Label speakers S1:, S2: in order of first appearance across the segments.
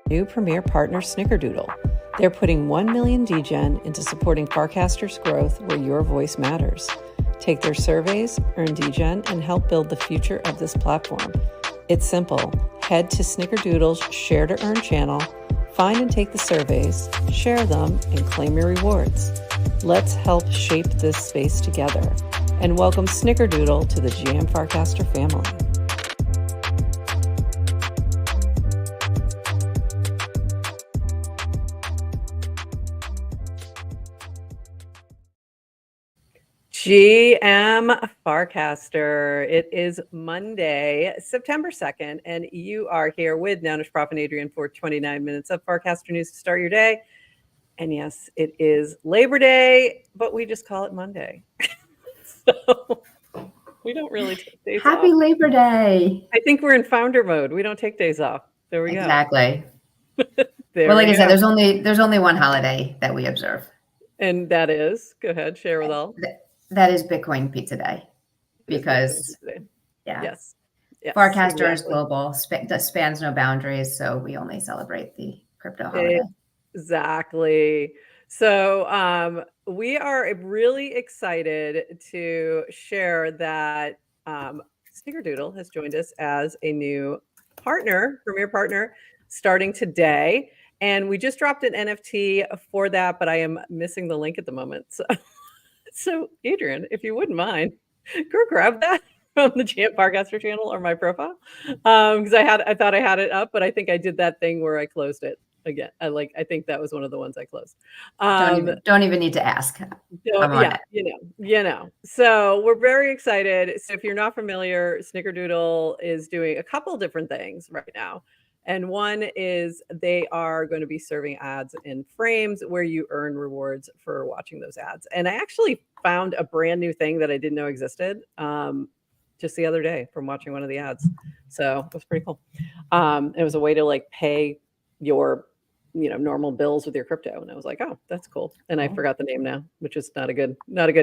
S1: new premier partner, Snickerdoodle. They're putting 1 million DGen into supporting Farcaster's growth where your voice matters. Take their surveys, earn DGen, and help build the future of this platform. It's simple. Head to Snickerdoodle's Share to Earn channel, find and take the surveys, share them, and claim your rewards. Let's help shape this space together. And welcome Snickerdoodle to the GM Farcaster family. GM Farcaster. It is Monday, September 2nd, and you are here with Nanish Prof and Adrian for 29 minutes of Farcaster news to start your day. And yes, it is Labor Day, but we just call it Monday. So we don't really take days off.
S2: Happy Labor Day.
S1: I think we're in founder mode. We don't take days off. There we go.
S2: Exactly. Well, like I said, there's only one holiday that we observe.
S1: And that is, go ahead, share with all.
S2: That is Bitcoin Pizza Day. Because,
S1: yes.
S2: Farcaster exactly. is global, spans no boundaries, so we only celebrate the crypto holiday.
S1: Exactly. So we are really excited to share that Snickerdoodle has joined us as a new partner, premier partner, starting today. And we just dropped an NFT for that, but I am missing the link at the moment. So Adrian, if you wouldn't mind, go grab that from the GM Farcaster channel or my profile. Because I thought I had it up, but I think I did that thing where I closed it again. I think that was one of the ones I closed.
S2: Don't even need to ask.
S1: You know. So we're very excited. So if you're not familiar, Snickerdoodle is doing a couple different things right now. And one is they are going to be serving ads in frames where you earn rewards for watching those ads. And I actually found a brand new thing that I didn't know existed just the other day from watching one of the ads. So it was pretty cool. It was a way to pay your normal bills with your crypto. And I was like, oh, that's cool. And I forgot the name now, which is not a good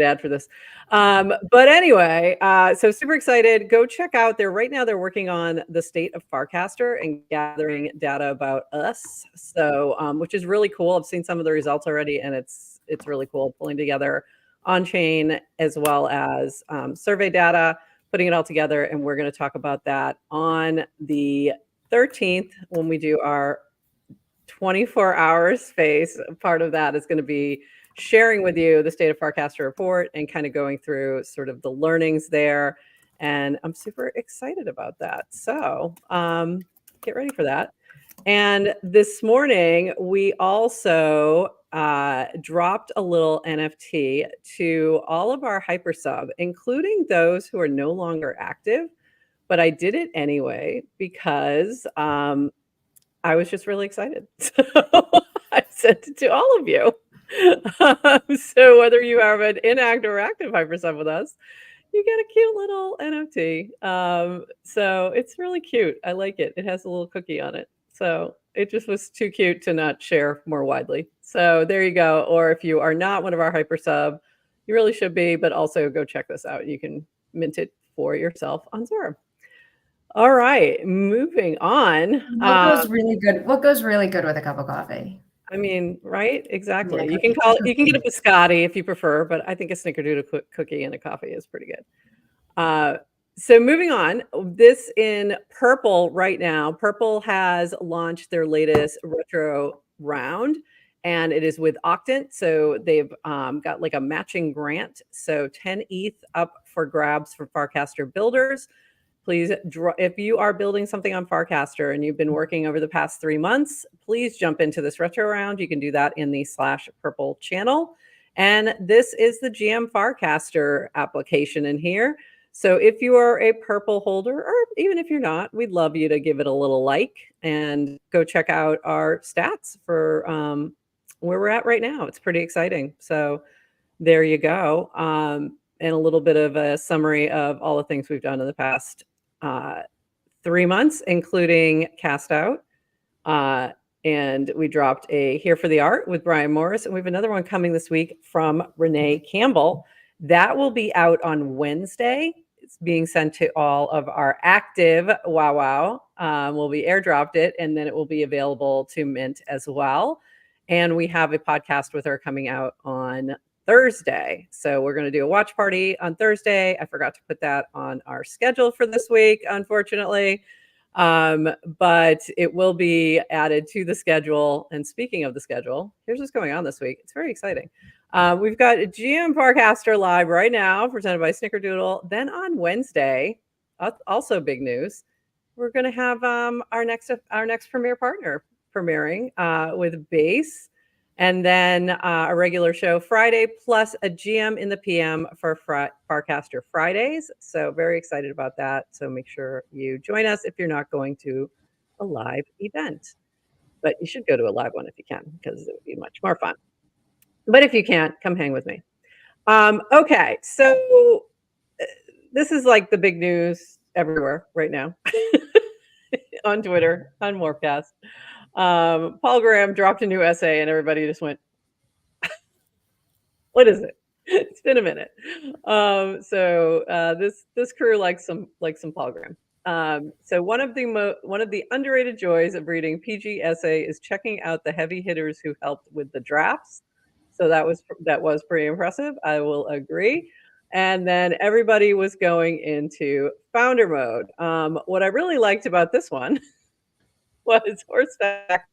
S1: ad for this. But anyway, so super excited. Go check out right now they're working on the state of Farcaster and gathering data about us. So, which is really cool. I've seen some of the results already, and it's really cool pulling together on-chain as well as survey data, putting it all together. And we're going to talk about that on the 13th when we do our 24-hour space. Part of that is going to be sharing with you the State of Farcaster report and kind of going through sort of the learnings there. And I'm super excited about that. So get ready for that. And this morning, we also dropped a little NFT to all of our hypersub, including those who are no longer active. But I did it anyway because I was just really excited. So I sent it to all of you. So whether you have an inactive or active hypersub with us, you get a cute little NFT. So it's really cute. I like it. It has a little cookie on it. So it just was too cute to not share more widely. So there you go. Or if you are not one of our hypersub, you really should be, but also go check this out. You can mint it for yourself on Zora. All right, moving on.
S2: What goes really good with a cup of coffee?
S1: I mean, right? Exactly. Yeah, you can get a biscotti if you prefer, but I think a Snickerdoodle cookie and a coffee is pretty good. So moving on, this in Purple right now. Purple has launched their latest retro round, and it is with Octant. So they've got a matching grant. So 10 ETH up for grabs for Farcaster builders. Please, if you are building something on Farcaster and you've been working over the past 3 months, please jump into this retro round. You can do that in the /Purple channel. And this is the GM Farcaster application in here. So if you are a Purple holder, or even if you're not, we'd love you to give it a little like and go check out our stats for where we're at right now. It's pretty exciting. So there you go. And a little bit of a summary of all the things we've done in the past 3 months, including Cast Out. And we dropped a Here for the Art with Brian Morris. And we have another one coming this week from Renee Campbell. That will be out on Wednesday. it's being sent to all of our active wow. We'll be airdropped it, and then it will be available to mint as well. And we have a podcast with her coming out on Thursday. So we're going to do a watch party on Thursday. I forgot to put that on our schedule for this week, unfortunately. But it will be added to the schedule. And speaking of the schedule, here's what's going on this week. It's very exciting. We've got GM Farcaster live right now, presented by Snickerdoodle. Then on Wednesday, also big news, we're going to have our next premier partner premiering with Base, and then a regular show Friday, plus a GM in the PM for Farcaster Fridays. So very excited about that. So make sure you join us if you're not going to a live event. But you should go to a live one if you can, because it would be much more fun. But if you can't, come hang with me. Okay, so this is like the big news everywhere right now. On Twitter, on Morphcast. Paul Graham dropped a new essay and everybody just went, what is it? It's been a minute. This crew likes some Paul Graham. So one of the underrated joys of reading PG essay is checking out the heavy hitters who helped with the drafts. So that was pretty impressive. I will agree. And then everybody was going into founder mode. What I really liked about this one was Horseback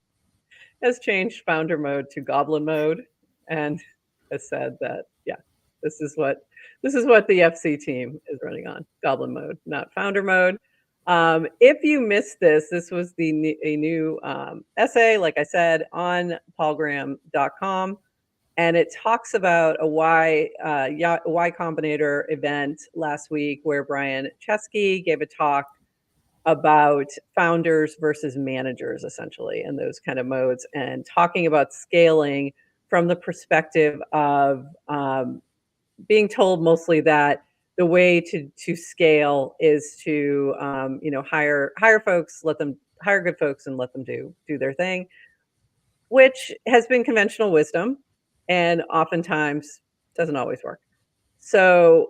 S1: has changed founder mode to goblin mode and has said that, yeah, this is what the FC team is running on, goblin mode, not founder mode. If you missed this was a new essay, like I said, on paulgraham.com. And it talks about a Y Combinator event last week where Brian Chesky gave a talk about founders versus managers, essentially, and those kind of modes, and talking about scaling from the perspective of being told mostly that the way to scale is to hire folks, hire good folks, and let them do their thing, which has been conventional wisdom and oftentimes doesn't always work. So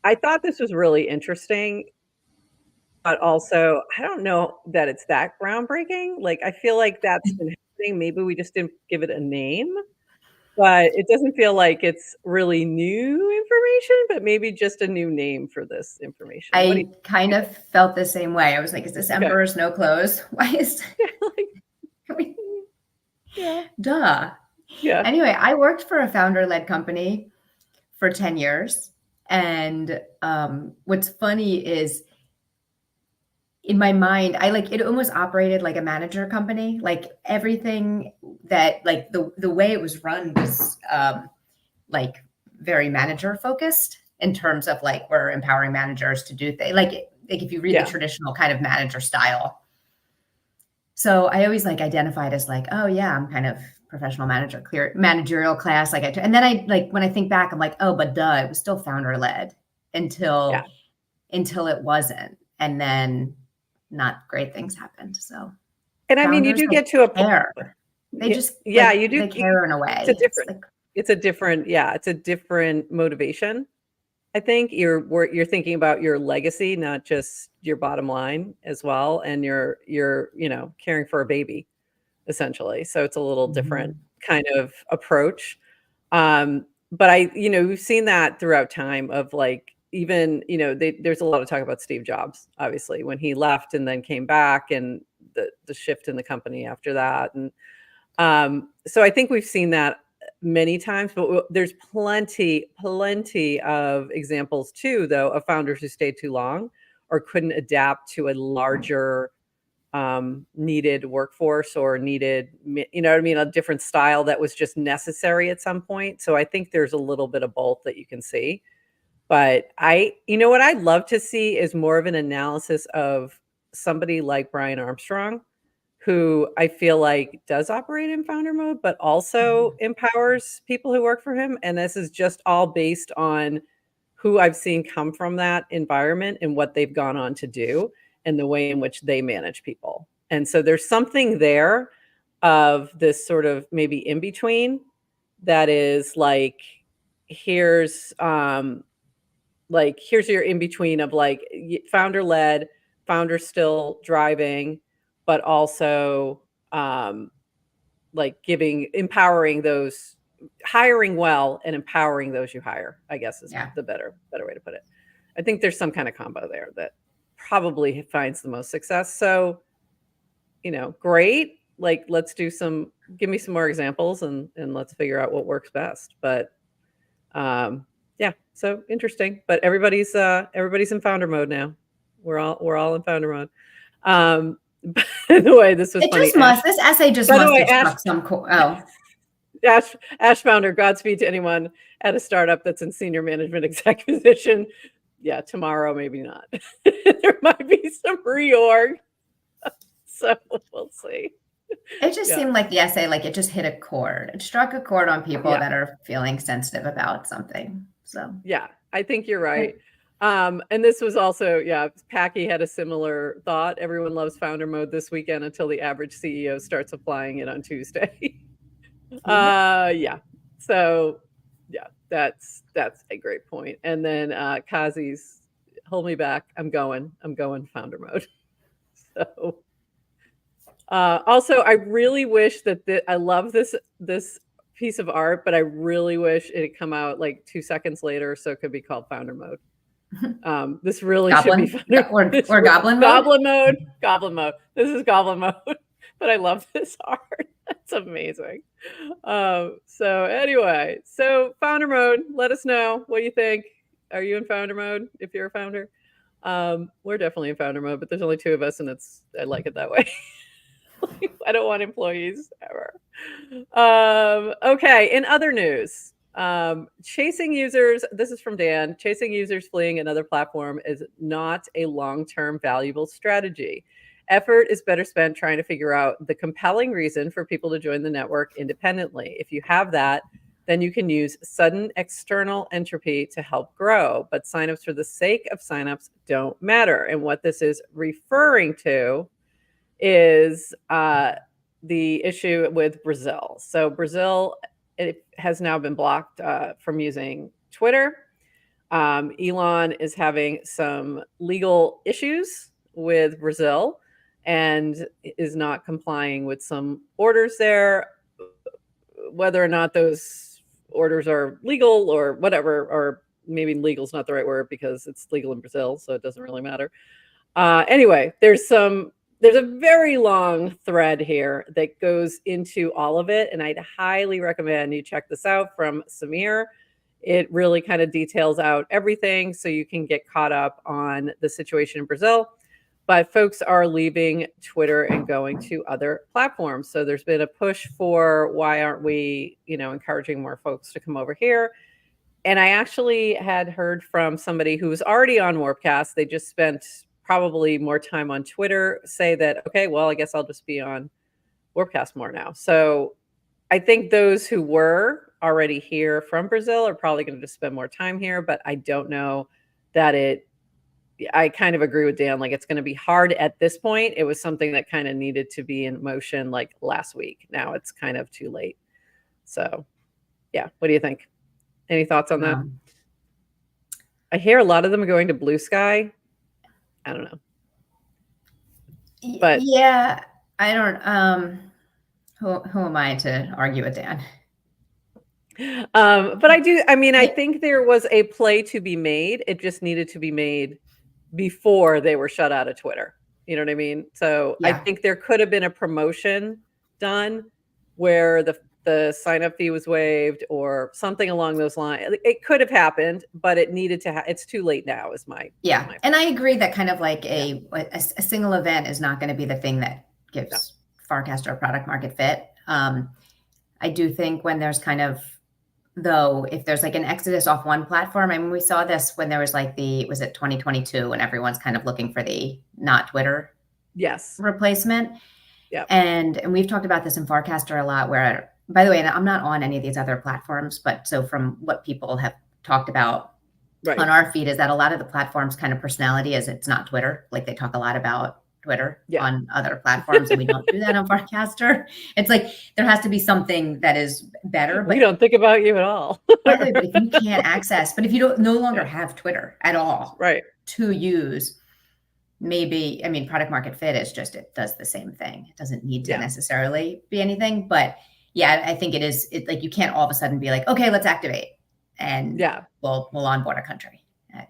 S1: I thought this was really interesting, but also I don't know that it's that groundbreaking. Like, I feel like that's been happening. Maybe we just didn't give it a name, but it doesn't feel like it's really new information, but maybe just a new name for this information.
S2: I kind of felt the same way. I was like, is this Emperor's No Clothes? Why is
S1: yeah.
S2: Duh.
S1: Yeah.
S2: Anyway, I worked for a founder-led company for 10 years. And what's funny is, in my mind, it almost operated like a manager company. Like everything that, like the way it was run was like very manager focused in terms of like, we're empowering managers to do things. Like if you read the traditional kind of manager style. So I always like identified as like, oh yeah, I'm kind of professional manager, clear managerial class. And then I like, when I think back, I'm like, oh, but duh, it was still founder led until it wasn't. And then not great things happened. So,
S1: and I mean, you do get to a point.
S2: They just,
S1: you do.
S2: They care in a way.
S1: It's a different motivation. I think you're thinking about your legacy, not just your bottom line as well. And you're caring for a baby, essentially. So it's a little different kind of approach. But we've seen that throughout time of like, even, there's a lot of talk about Steve Jobs, obviously, when he left and then came back, and the shift in the company after that. And so I think we've seen that many times, but there's plenty of examples too, though, of founders who stayed too long or couldn't adapt to a larger needed workforce, or needed, a different style that was just necessary at some point. So I think there's a little bit of both that you can see. But what I'd love to see is more of an analysis of somebody like Brian Armstrong, who I feel like does operate in founder mode, but also empowers people who work for him. And this is just all based on who I've seen come from that environment and what they've gone on to do and the way in which they manage people. And so there's something there of this sort of maybe in between that is like, here's like, here's your in between of like founder led, founder still driving, but also like empowering those, hiring well and empowering those you hire, I guess is
S2: Yeah.
S1: the better way to put it. I think there's some kind of combo there that probably finds the most success. So, great. Like, let's give me some more examples and let's figure out what works best. But yeah, so interesting. But everybody's in founder mode now. We're all in founder mode. By the way, this was funny.
S2: This essay just
S1: By the
S2: must
S1: way,
S2: have struck some
S1: Ash founder, Godspeed to anyone at a startup that's in senior management exec position. Yeah, tomorrow, maybe not. There might be some reorg. So we'll see.
S2: It just seemed like the essay, like it just hit a chord. It struck a chord on people that are feeling sensitive about something. So
S1: yeah, I think you're right. And this was also, Packy had a similar thought. Everyone loves founder mode this weekend until the average CEO starts applying it on Tuesday. Yeah. So yeah, that's a great point. And then Kazi's, hold me back. I'm going founder mode. So also, I really wish that I love this piece of art, but I really wish it had come out like 2 seconds later, so it could be called founder mode. This really should be founder
S2: or goblin mode.
S1: Goblin mode. This is goblin mode. But I love this art. That's amazing. So anyway, so founder mode. Let us know what you think. Are you in founder mode? If you're a founder, we're definitely in founder mode. But there's only 2 of us, and I like it that way. I don't want employees ever. Okay, in other news, chasing users, this is from Dan, chasing users fleeing another platform is not a long-term valuable strategy. Effort is better spent trying to figure out the compelling reason for people to join the network independently. If you have that, then you can use sudden external entropy to help grow. But signups for the sake of signups don't matter. And what this is referring to is the issue with Brazil. So Brazil, it has now been blocked from using Twitter. Elon is having some legal issues with Brazil and is not complying with some orders there. Whether or not those orders are legal or whatever, or maybe legal is not the right word because it's legal in Brazil, so it doesn't really matter. Anyway, there's a very long thread here that goes into all of it, and I'd highly recommend you check this out from Samir. It really kind of details out everything so you can get caught up on the situation in Brazil. But folks are leaving Twitter and going to other platforms. So there's been a push for why aren't we, encouraging more folks to come over here. And I actually had heard from somebody who was already on Warpcast. They just spent probably more time on Twitter, say that, okay, well, I guess I'll just be on Warpcast more now. So I think those who were already here from Brazil are probably going to just spend more time here, but I don't know that I kind of agree with Dan. Like, it's going to be hard at this point. It was something that kind of needed to be in motion like last week. Now it's kind of too late. So yeah, what do you think? Any thoughts on that? I hear a lot of them are going to Blue Sky. I don't know. But
S2: yeah, I don't, who am I to argue with Dan?
S1: But I think there was a play to be made. It just needed to be made before they were shut out of Twitter. You know what I mean? So I think there could have been a promotion done where the sign-up fee was waived or something along those lines. It could have happened, but it needed to it's too late now is my
S2: and I agree that kind of like a single event is not going to be the thing that gives Farcaster a product market fit. I do think when there's kind of, though, if there's like an exodus off one platform, I mean, we saw this when there was like was it 2022 when everyone's kind of looking for the not Twitter replacement.
S1: Yeah.
S2: And we've talked about this in Farcaster a lot where, by the way, and I'm not on any of these other platforms, but so from what people have talked about on our feed is that a lot of the platforms kind of personality is it's not Twitter. Like they talk a lot about Twitter
S1: Yeah.
S2: on other platforms, and we don't do that on Farcaster. It's like there has to be something that is better.
S1: We
S2: But
S1: don't think about you at all.
S2: by the way, but if you can't access, but if you don't no longer
S1: Yeah.
S2: have Twitter at all
S1: Right.
S2: to use, maybe, I mean, product market fit is just, it does the same thing. It doesn't need to
S1: Yeah.
S2: necessarily be anything, but yeah, I think it like, you can't all of a sudden be like, okay, let's activate and
S1: Yeah.
S2: we'll onboard a country.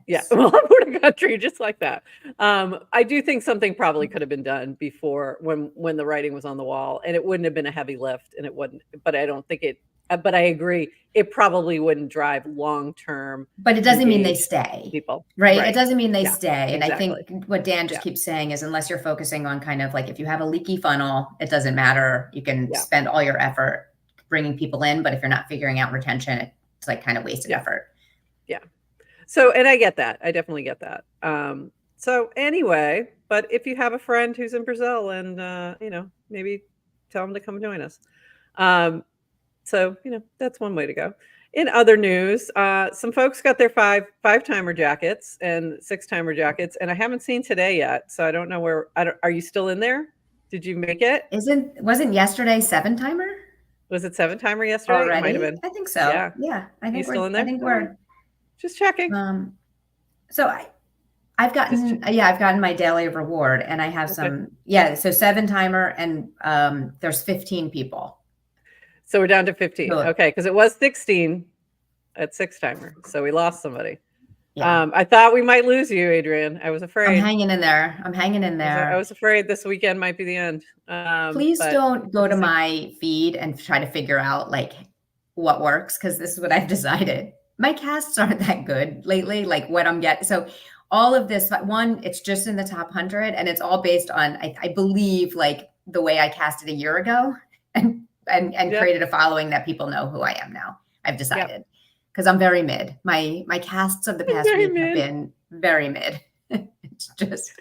S1: Yeah.
S2: It's,
S1: Well, onboard a country just like that. I do think something probably could have been done before when the writing was on the wall, and it wouldn't have been a heavy lift, and it wouldn't. But I don't think it. But I agree, it probably wouldn't drive long-term
S2: but it doesn't mean they
S1: engaged
S2: stay,
S1: people.
S2: right? It
S1: Right.
S2: doesn't mean they
S1: Yeah.
S2: stay. And I
S1: Exactly.
S2: think what Dan just
S1: Yeah.
S2: keeps saying is, unless you're focusing on kind of like, if you have a leaky funnel, it doesn't matter. You can
S1: Yeah.
S2: spend all your effort bringing people in, but if you're not figuring out retention, it's like kind of wasted
S1: Yeah.
S2: effort.
S1: Yeah. So, and I get that. I definitely get that. So anyway, but if you have a friend who's in Brazil and, maybe tell them to come join us. So, that's one way to go. In other news, some folks got their five-timer jackets and six-timer jackets, and I haven't seen today yet. So I don't know are you still in there? Did you make it?
S2: Wasn't yesterday 7-timer
S1: Was it seven-timer yesterday? It might have
S2: already?
S1: been.
S2: I think so.
S1: Yeah.
S2: Yeah.
S1: You still in
S2: I
S1: there?
S2: think
S1: All right.
S2: we're,
S1: Just checking.
S2: so I've gotten my daily reward, and I have
S1: Okay.
S2: so 7-timer, and there's 15 people.
S1: So we're down to 15.
S2: So,
S1: Okay, because it was 16 at six-timer. So we lost somebody.
S2: yeah.
S1: I thought we might lose you, Adrian. I was
S2: I'm
S1: afraid.
S2: hanging in there.
S1: I was afraid this weekend might be the end.
S2: Please
S1: But
S2: don't go
S1: we'll
S2: to
S1: see.
S2: my feed and try to figure out like what works, because this is what I've decided. My casts aren't that good lately, like what I'm getting. So all of this, one, it's just in the top 100, and it's all based on, I believe, like the way I casted a year ago and
S1: Yep.
S2: created a following that people know who I am now. I've
S1: Yep.
S2: decided, because I'm very mid. My casts of the past
S1: Very
S2: week have
S1: mid.
S2: been very mid. It's just,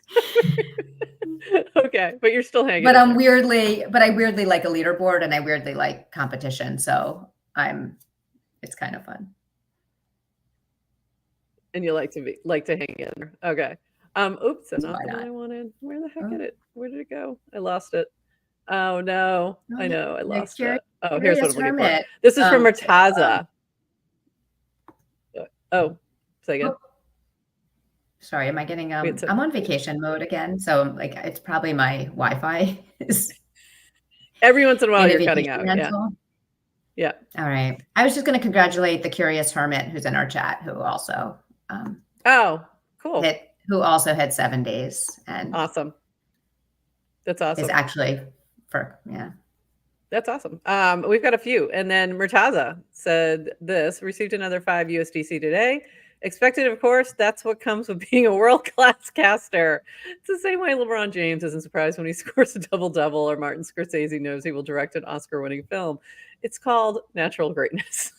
S1: Okay, but you're still hanging
S2: but
S1: in
S2: I
S1: there.
S2: weirdly like a leaderboard, and I weirdly like competition. So it's kind of fun.
S1: And you like to hang in there. Okay. Oops, that's not
S2: Why
S1: the one
S2: not?
S1: I wanted. Where the heck
S2: Oh,
S1: did it? Where did it go? I lost it. Oh no.
S2: no,
S1: I know, I
S2: the
S1: lost it. Oh, here's what
S2: Curious
S1: I'm looking for.
S2: Hermit.
S1: This is from
S2: So,
S1: Murtaza. Oh, say again.
S2: oh, sorry, am I getting
S1: Wait,
S2: I'm on vacation mode again, so like it's probably my Wi-Fi is
S1: every once in a while
S2: in a
S1: you're cutting
S2: vacation
S1: out.
S2: rental.
S1: Yeah.
S2: All right. I was just going to congratulate the Curious Hermit, who's in our chat, who also
S1: Oh, cool.
S2: had 7 days and
S1: Awesome. That's
S2: is
S1: awesome.
S2: actually
S1: That's awesome. We've got a few. And then Murtaza said this, received another 5 USDC today. Expected, of course. That's what comes with being a world-class caster. It's the same way LeBron James isn't surprised when he scores a double-double, or Martin Scorsese knows he will direct an Oscar-winning film. It's called natural greatness.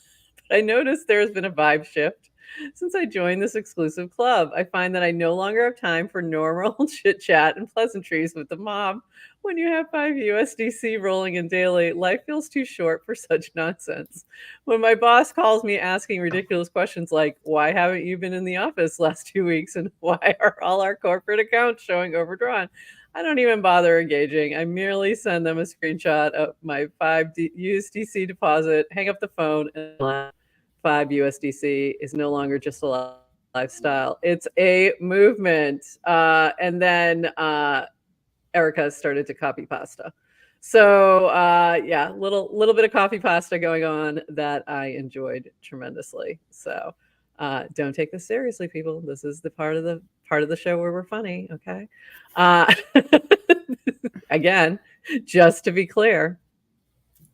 S1: But I noticed there has been a vibe shift since I joined this exclusive club. I find that I no longer have time for normal chit-chat and pleasantries with the mob. When you have 5 USDC rolling in daily, life feels too short for such nonsense. When my boss calls me asking ridiculous questions like, why haven't you been in the office last 2 weeks, and why are all our corporate accounts showing overdrawn, I don't even bother engaging. I merely send them a screenshot of my 5 USDC deposit, hang up the phone, and laugh. 5 USDC is no longer just a lifestyle. It's a movement. And then Erica started to copy pasta. So yeah, little bit of coffee pasta going on that I enjoyed tremendously. So don't take this seriously, people. This is the part of the show where we're funny. Okay. Again, just to be clear,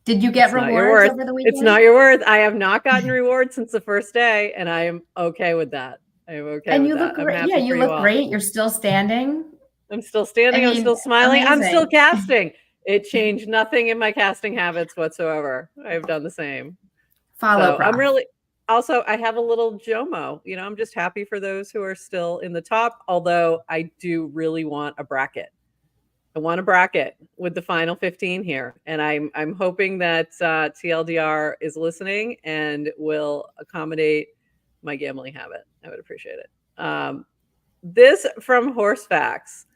S2: Did you get rewards over the weekend?
S1: It's not your worth. I have not gotten rewards since the first day, and I am okay with that. I am okay with that.
S2: And you look great.
S1: I'm
S2: Yeah,
S1: happy
S2: you
S1: for
S2: look
S1: all.
S2: great. You're still standing.
S1: I'm still standing.
S2: I
S1: I'm
S2: mean,
S1: still smiling. I'm still
S2: amazing.
S1: casting. It changed nothing in my casting habits whatsoever. I have done the same.
S2: Follow
S1: So I'm
S2: Prof.
S1: really also, I have a little JOMO. I'm just happy for those who are still in the top, although I do really want a bracket. I want a bracket with the final 15 here, and I'm hoping that TLDR is listening and will accommodate my gambling habit. I would appreciate it. This from Horse Facts.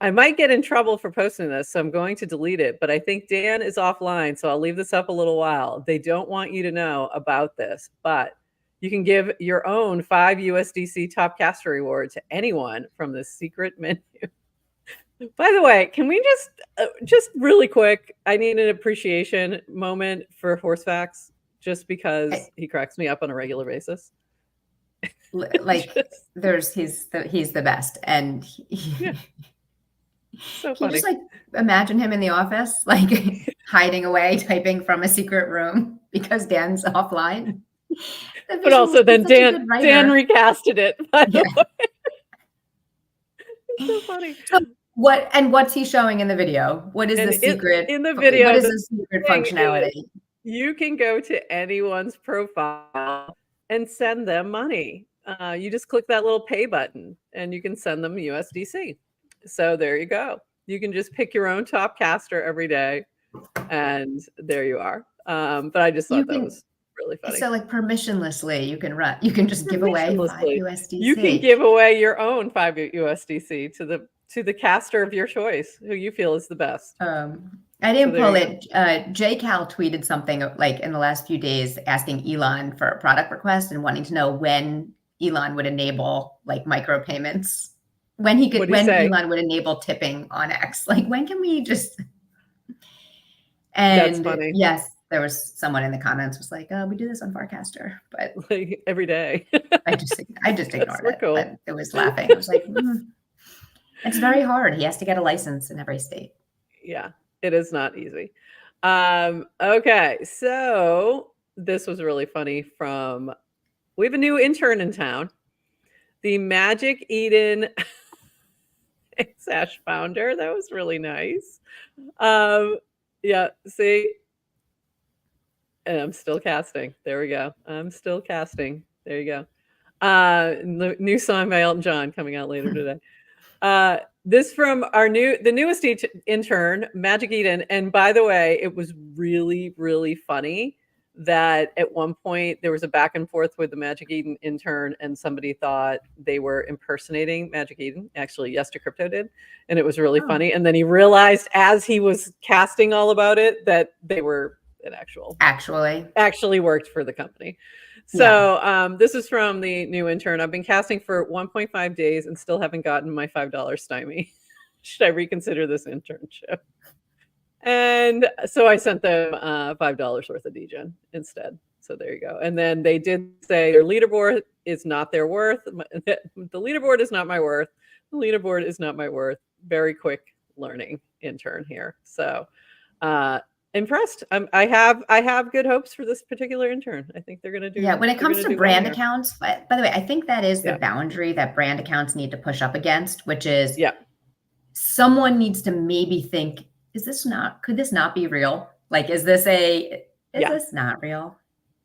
S1: I might get in trouble for posting this, so I'm going to delete it, but I think Dan is offline, so I'll leave this up a little while. They don't want you to know about this, but you can give your own 5 USDC Top Caster reward to anyone from this secret menu. By the way, can we just really quick, I need an appreciation moment for Horsefacts, just because he cracks me up on a regular basis.
S2: Like he's the best, and
S1: Yeah. So
S2: can
S1: funny.
S2: you just like imagine him in the office, like hiding away, typing from a secret room because Dan's offline.
S1: But also then Dan recasted it, by the way. It's so funny.
S2: So what's he showing in the video? What is the secret?
S1: In the video,
S2: what is the secret functionality?
S1: You can go to anyone's profile and send them money. You just click that little pay button and you can send them USDC. So there you go. You can just pick your own top caster every day, and there you are. But I just thought that was really funny.
S2: So like permissionlessly, you can just give away 5 USDC.
S1: You can give away your own 5 USDC to the caster of your choice, who you feel is the best.
S2: I didn't pull it. JCal tweeted something like in the last few days asking Elon for a product request and wanting to know when Elon would enable like micropayments. When Elon would enable tipping on X. Like when can we just
S1: That's funny.
S2: Yes, there was someone in the comments was like, we do this on Farcaster, but
S1: like every day.
S2: I just ignored it. Cool. But it was laughing. I was like, it's very hard. He has to get a license in every state.
S1: Yeah, it is not easy. Okay, so this was really funny we have a new intern in town. The Magic Eden Sash founder. That was really nice. Yeah, see? And I'm still casting. There we go. I'm still casting. There you go. The new song by Elton John coming out later today. This from the newest intern, Magic Eden. And by the way, it was really, really funny that at one point there was a back and forth with the Magic Eden intern, and somebody thought they were impersonating Magic Eden. Actually, Yes to Crypto did. And it was really funny. And then he realized as he was casting all about it that they were actually worked for the company. So this is from the new intern. I've been casting for 1.5 days and still haven't gotten my $5 stymie. Should I reconsider this internship? And so I sent them $5 worth of degen instead. So there you go. And then they did say their leaderboard is not their worth. The leaderboard is not my worth. The leaderboard is not my worth. Very quick learning intern here. So impressed. I have good hopes for this particular intern. I think they're going to do.
S2: Yeah, when it comes to brand accounts, by the way, I think that is the boundary that brand accounts need to push up against, which is someone needs to maybe think, could this not be real? Like, is this not real?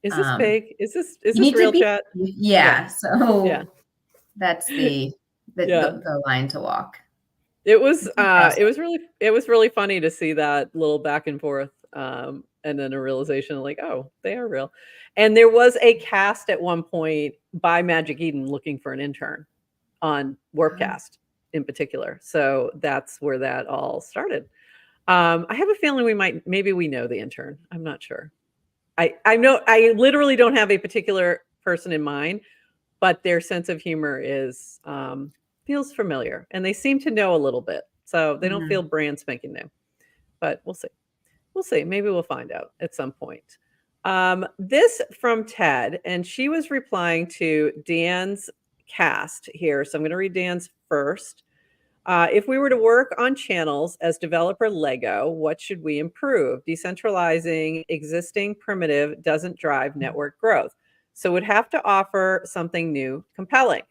S1: Is this fake? Is this real chat?
S2: Yeah. So that's the line to walk.
S1: It was really funny to see that little back and forth, and then a realization like, oh, they are real. And there was a cast at one point by Magic Eden looking for an intern on Warpcast in particular. So that's where that all started. I have a feeling maybe we know the intern. I'm not sure. I know I literally don't have a particular person in mind, but their sense of humor feels familiar, and they seem to know a little bit. So they don't feel brand spanking new, but we'll see. We'll see. Maybe we'll find out at some point. This from Ted, and she was replying to Dan's cast here. So I'm going to read Dan's first. If we were to work on channels as developer Lego, what should we improve? Decentralizing existing primitive doesn't drive network growth. So would have to offer something new, compelling.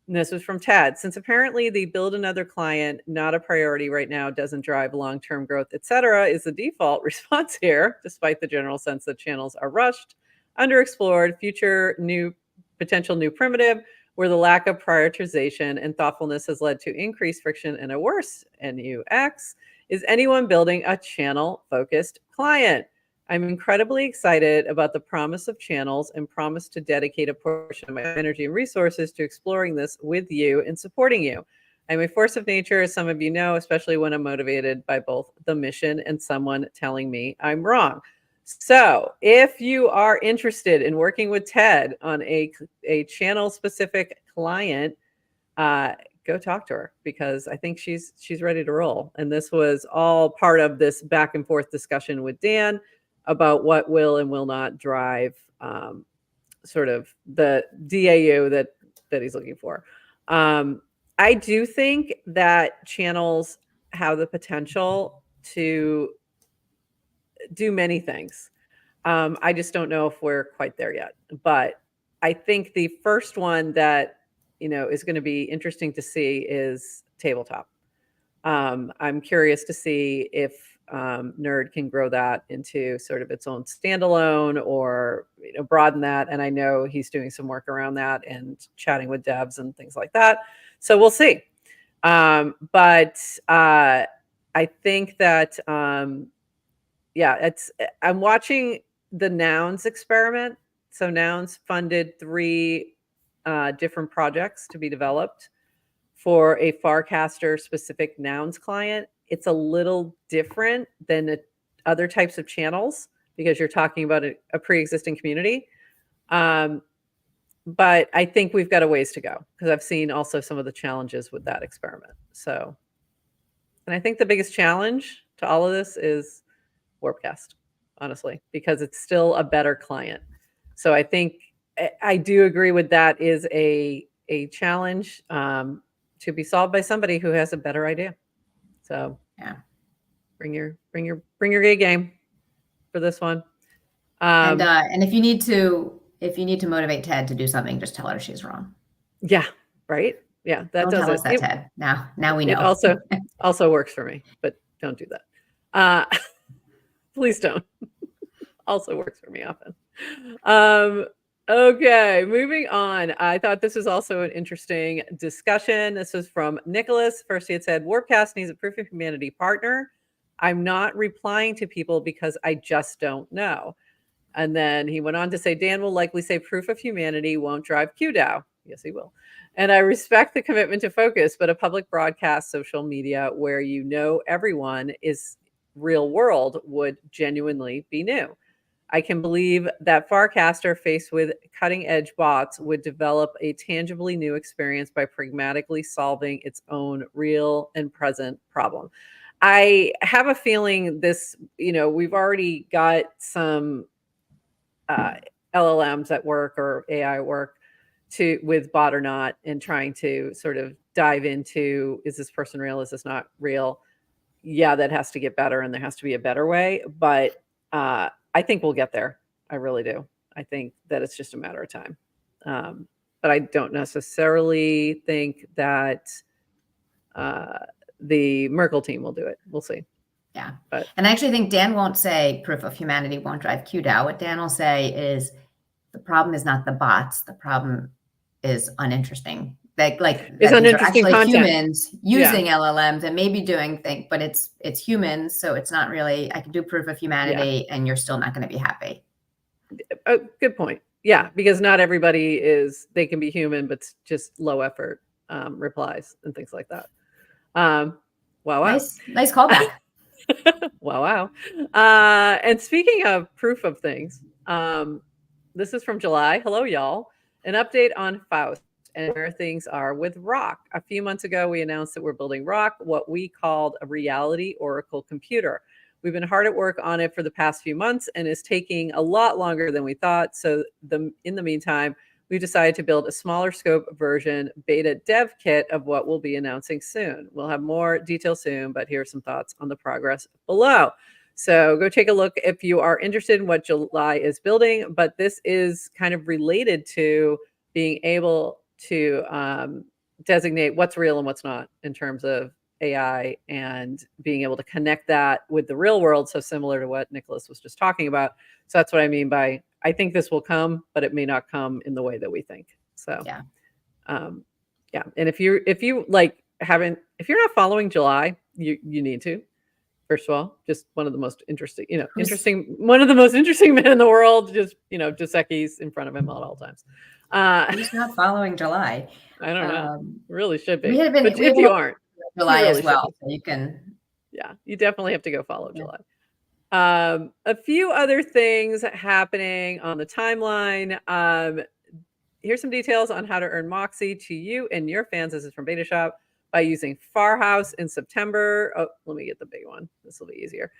S1: And this was from Ted. Since apparently the build another client, not a priority right now, doesn't drive long-term growth, etc., is the default response here, despite the general sense that channels are rushed, underexplored, potential new primitive, where the lack of prioritization and thoughtfulness has led to increased friction and a worse NUX. Is anyone building a channel-focused client? I'm incredibly excited about the promise of channels and promise to dedicate a portion of my energy and resources to exploring this with you and supporting you. I'm a force of nature, as some of you know, especially when I'm motivated by both the mission and someone telling me I'm wrong. So if you are interested in working with Ted on a channel specific client, go talk to her, because I think she's ready to roll. And this was all part of this back and forth discussion with Dan about what will and will not drive sort of the DAU that he's looking for. I do think that channels have the potential to do many things. I just don't know if we're quite there yet. But I think the first one that is going to be interesting to see is tabletop. I'm curious to see if Nerd can grow that into sort of its own standalone, or broaden that. And I know he's doing some work around that and chatting with devs and things like that. So we'll see. But I think that yeah, I'm watching the Nouns experiment. So Nouns funded 3 different projects to be developed for a Farcaster specific Nouns client. It's a little different than other types of channels, because you're talking about a pre-existing community. But I think we've got a ways to go, because I've seen also some of the challenges with that experiment. So, and I think the biggest challenge to all of this is Warpcast, honestly, because it's still a better client. So I think I do agree with that is a challenge to be solved by somebody who has a better idea. So
S2: Yeah.
S1: bring your A game for this one.
S2: And if you need to motivate Ted to do something, just tell her she's wrong.
S1: Yeah, right. Yeah, that
S2: Don't
S1: does
S2: tell us
S1: it.
S2: that, Ted. Now we know.
S1: It also works for me, but don't do that. Please don't. Also works for me often. Okay, moving on. I thought this was also an interesting discussion. This was from Nicholas. First, he had said, Warpcast needs a proof of humanity partner. I'm not replying to people because I just don't know. And then he went on to say, Dan will likely say proof of humanity won't drive QDAO. Yes, he will. And I respect the commitment to focus, but a public broadcast social media where everyone is real world would genuinely be new. I can believe that Farcaster, faced with cutting edge bots, would develop a tangibly new experience by pragmatically solving its own real and present problem. I have a feeling this, we've already got some LLMs at work, or AI work with bot or not, and trying to sort of dive into, is this person real? Is this not real? Yeah, that has to get better, and there has to be a better way. But I think we'll get there. I really do. I think that it's just a matter of time. But I don't necessarily think that the Merkle team will do it. We'll see.
S2: Yeah. And I actually think Dan won't say proof of humanity won't drive QDAO. What Dan will say is the problem is not the bots. The problem is uninteresting. That these are actually content. Humans using LLMs and maybe doing things, but it's humans. So it's not really, I can do proof of humanity and you're still not going to be happy.
S1: Good point. Yeah, because not everybody they can be human, but just low effort replies and things like that. Wow.
S2: Nice callback.
S1: Wow. And speaking of proof of things, this is from July. Hello, y'all. An update on Faust and where things are with Rock. A few months ago, we announced that we're building Rock, what we called a reality oracle computer. We've been hard at work on it for the past few months, and it's taking a lot longer than we thought. So in the meantime, we decided to build a smaller scope version beta dev kit of what we'll be announcing soon. We'll have more details soon, but here are some thoughts on the progress below. So go take a look if you are interested in what July is building. But this is kind of related to being able to designate what's real and what's not in terms of AI, and being able to connect that with the real world. So similar to what Nicholas was just talking about. So that's what I mean by, I think this will come, but it may not come in the way that we think. So
S2: yeah.
S1: And if you're not following July, you need to. First of all, just one of the most interesting, one of the most interesting men in the world. Just Giuseppe's in front of him at all times.
S2: Who's not following July?
S1: I don't know.
S2: Um,
S1: Really should
S2: we
S1: be.
S2: have been
S1: But
S2: we have
S1: if
S2: been
S1: you aren't, you
S2: July
S1: really
S2: as
S1: should
S2: well,
S1: be.
S2: so you can.
S1: Yeah, you definitely have to go follow
S2: Yeah.
S1: July. A few other things happening on the timeline. Here's some details on how to earn Moxie to you and your fans. This is from Beta Shop by using Farhouse in September. Oh, let me get the big one. This will be easier.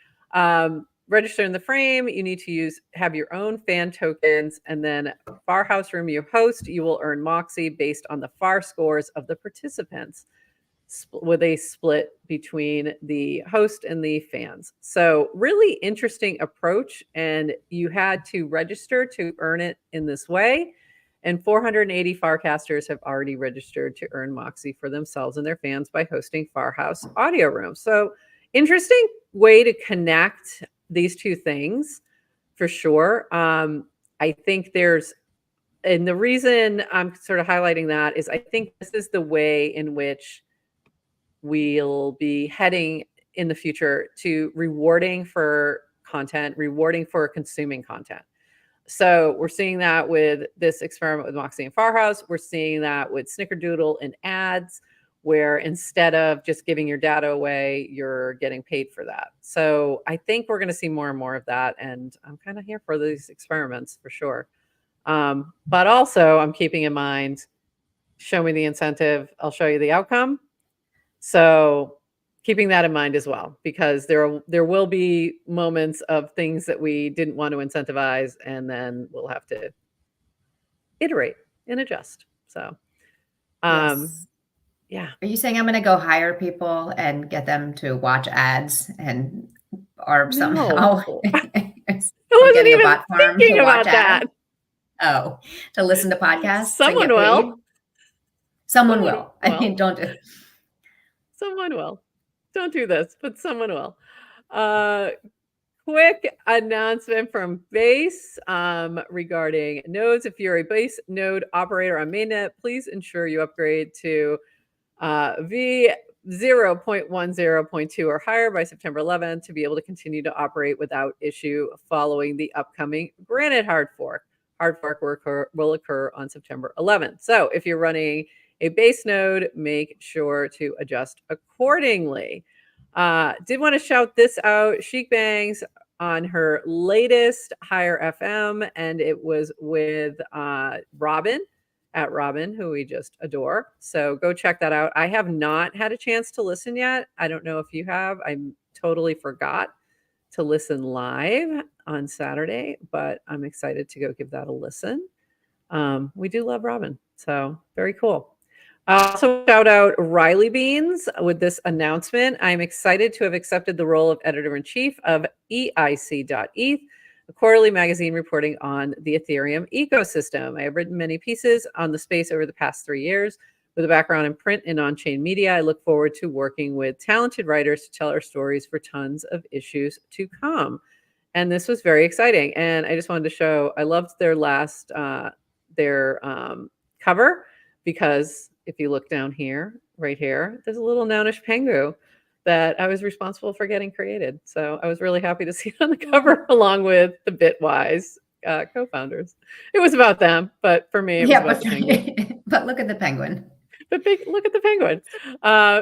S1: Register in the frame. You need to have your own fan tokens, and then Farhouse room you host. You will earn Moxie based on the FAR scores of the participants, with a split between the host and the fans. So really interesting approach, and you had to register to earn it in this way. And 480 Farcasters have already registered to earn Moxie for themselves and their fans by hosting Farhouse audio rooms. So interesting way to connect these two things for sure. I think and the reason I'm sort of highlighting that is I think this is the way in which we'll be heading in the future to rewarding for content, rewarding for consuming content. So we're seeing that with this experiment with Moxie and Farhouse. We're seeing that with Snickerdoodle and ads, where instead of just giving your data away, you're getting paid for that. So I think we're going to see more and more of that. And I'm kind of here for these experiments for sure. But also, I'm keeping in mind, show me the incentive, I'll show you the outcome. So keeping that in mind as well, because there will be moments of things that we didn't want to incentivize, and then we'll have to iterate and adjust. So,
S2: Yes.
S1: yeah.
S2: Are you saying I'm going to go hire people and get them to watch ads or somehow
S1: No, I
S2: I'm
S1: wasn't
S2: getting a
S1: even
S2: bot farm to
S1: thinking
S2: watch
S1: about
S2: ads?
S1: that.
S2: Oh, to listen to podcasts and
S1: Someone
S2: get paid?
S1: will.
S2: Someone
S1: Someone
S2: will. I
S1: will.
S2: mean, don't do.
S1: Someone will. Don't do this, but someone will. Uh, Quick announcement from Base regarding nodes. If you're a Base node operator on mainnet, please ensure you upgrade to V0.10.2 or higher by September 11th to be able to continue to operate without issue following the upcoming Granite hard fork. Hard fork will occur on September 11th. So if you're running a base node, make sure to adjust accordingly. Did want to shout this out. Chic Bangs on her latest Higher FM, and it was with Robin at Robin, who we just adore. So go check that out. I have not had a chance to listen yet. I don't know if you have. I totally forgot to listen live on Saturday, but I'm excited to go give that a listen. We do love Robin, so very cool. Also, shout out Riley Beans with this announcement. I'm excited to have accepted the role of editor in chief of EIC.eth, a quarterly magazine reporting on the Ethereum ecosystem. I have written many pieces on the space over the past 3 years. With a background in print and on chain media, I look forward to working with talented writers to tell our stories for tons of issues to come. And this was very exciting. And I just wanted to show, I loved their last, cover, because if you look down here, right here, there's a little Nounish Pengu that I was responsible for getting created. So I was really happy to see it on the cover along with the Bitwise co-founders. It was about them, but for me, it was about the penguin.
S2: But look at the penguin.
S1: But look at the penguin.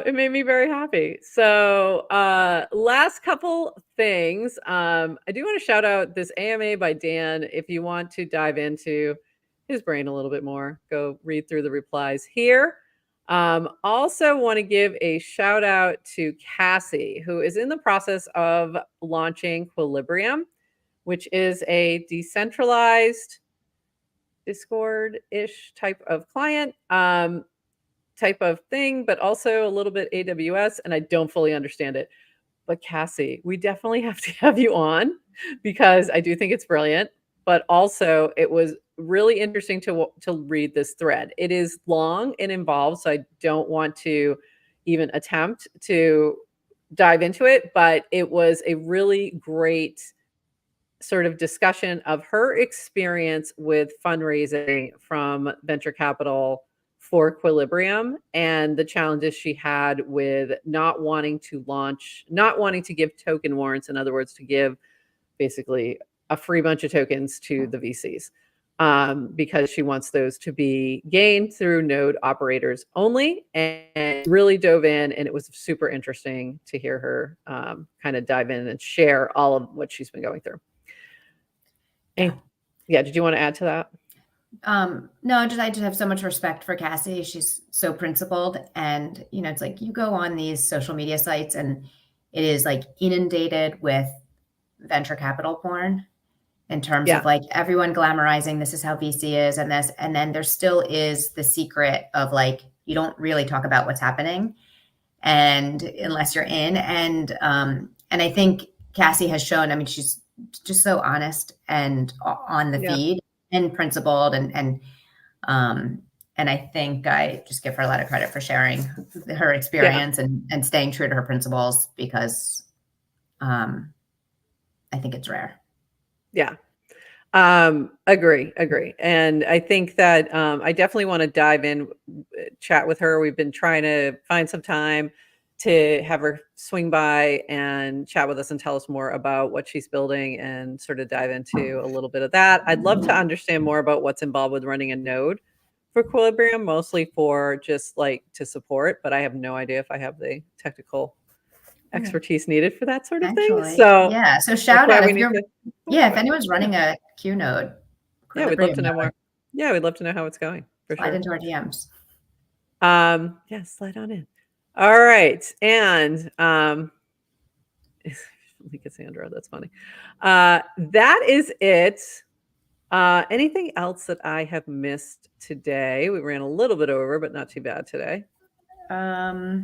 S1: It made me very happy. So last couple things. I do want to shout out this AMA by Dan. If you want to dive into his brain a little bit more, go read through the replies here. Also want to give a shout out to Cassie, who is in the process of launching Equilibrium, which is a decentralized Discord-ish type of client. Type of thing, but also a little bit AWS, and I don't fully understand it. But Cassie, we definitely have to have you on, because I do think it's brilliant, but also it was really interesting to read this thread. It is long and involved, so I don't want to even attempt to dive into it, but it was a really great sort of discussion of her experience with fundraising from venture capital for Equilibrium, and the challenges she had with not wanting to give token warrants. In other words, to give basically a free bunch of tokens to the VCs. because she wants those to be gained through node operators only, and really dove in, and it was super interesting to hear her kind of dive in and share all of what she's been going through. And yeah, did you want to add to that?
S2: No, I just have so much respect for Cassie. She's so principled, and it's like you go on these social media sites and it is like inundated with venture capital porn in terms of like everyone glamorizing this is how VC is and this, and then there still is the secret of like you don't really talk about what's happening and unless you're in, and I think Cassie has shown, I mean, she's just so honest and on the feed and principled, and I think I just give her a lot of credit for sharing her experience and staying true to her principles, because I think it's rare.
S1: Yeah. Agree. And I think that I definitely want to dive in, chat with her. We've been trying to find some time to have her swing by and chat with us and tell us more about what she's building and sort of dive into a little bit of that. I'd love to understand more about what's involved with running a node for Equilibrium, mostly for just like to support, but I have no idea if I have the technical expertise needed for that sort of thing. So
S2: yeah, so shout out if you're if anyone's running a Q node.
S1: Yeah, we'd love to know more. Yeah, we'd love to know how it's going, for sure.
S2: Slide into our DMs.
S1: Yeah, slide on in. All right. And let me get Sandra. That's funny. That is it. Anything else that I have missed today? We ran a little bit over, but not too bad today.
S2: I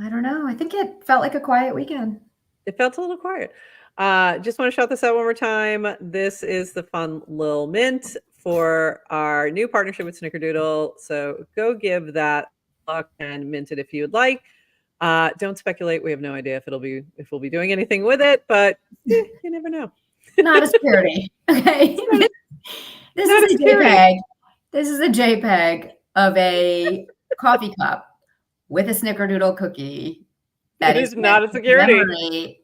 S2: don't know. I think it felt like a quiet weekend.
S1: It felt a little quiet. Just want to shout this out one more time. This is the fun little mint for our new partnership with Snickerdoodle. So go give that a look and mint it if you would like. Don't speculate. We have no idea if we'll be doing anything with it, but you never know.
S2: Not a security. Okay. This is a JPEG. This is a JPEG of a coffee cup with a Snickerdoodle cookie.
S1: That is not a security.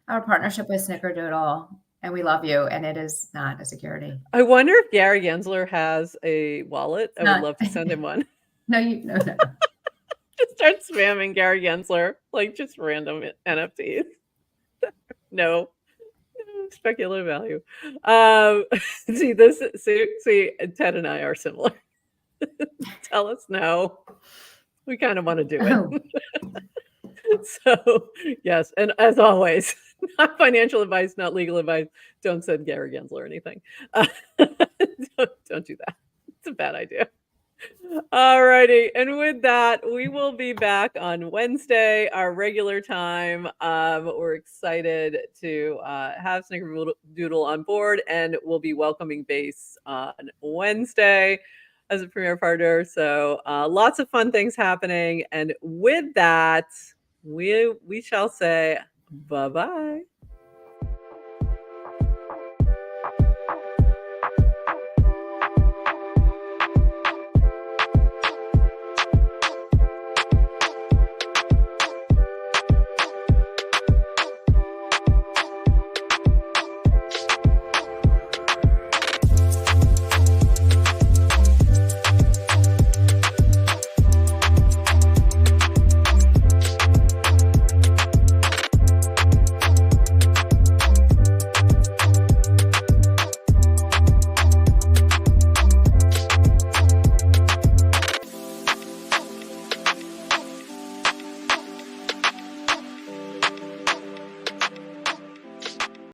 S2: Our partnership with Snickerdoodle, and we love you, and it is not a security.
S1: I wonder if Gary Gensler has a wallet. I would love to send him one.
S2: No.
S1: Just start spamming Gary Gensler, like just random NFTs. No speculative value. See, Ted and I are similar. Tell us no. We kind of want to do it. So yes, and as always, not financial advice, not legal advice. Don't send Gary Gensler anything. Don't do that. It's a bad idea. All righty. And with that, we will be back on Wednesday, our regular time. We're excited to have Snickerdoodle on board, and we'll be welcoming Base on Wednesday as a premier partner. So lots of fun things happening. And with that, we shall say bye-bye.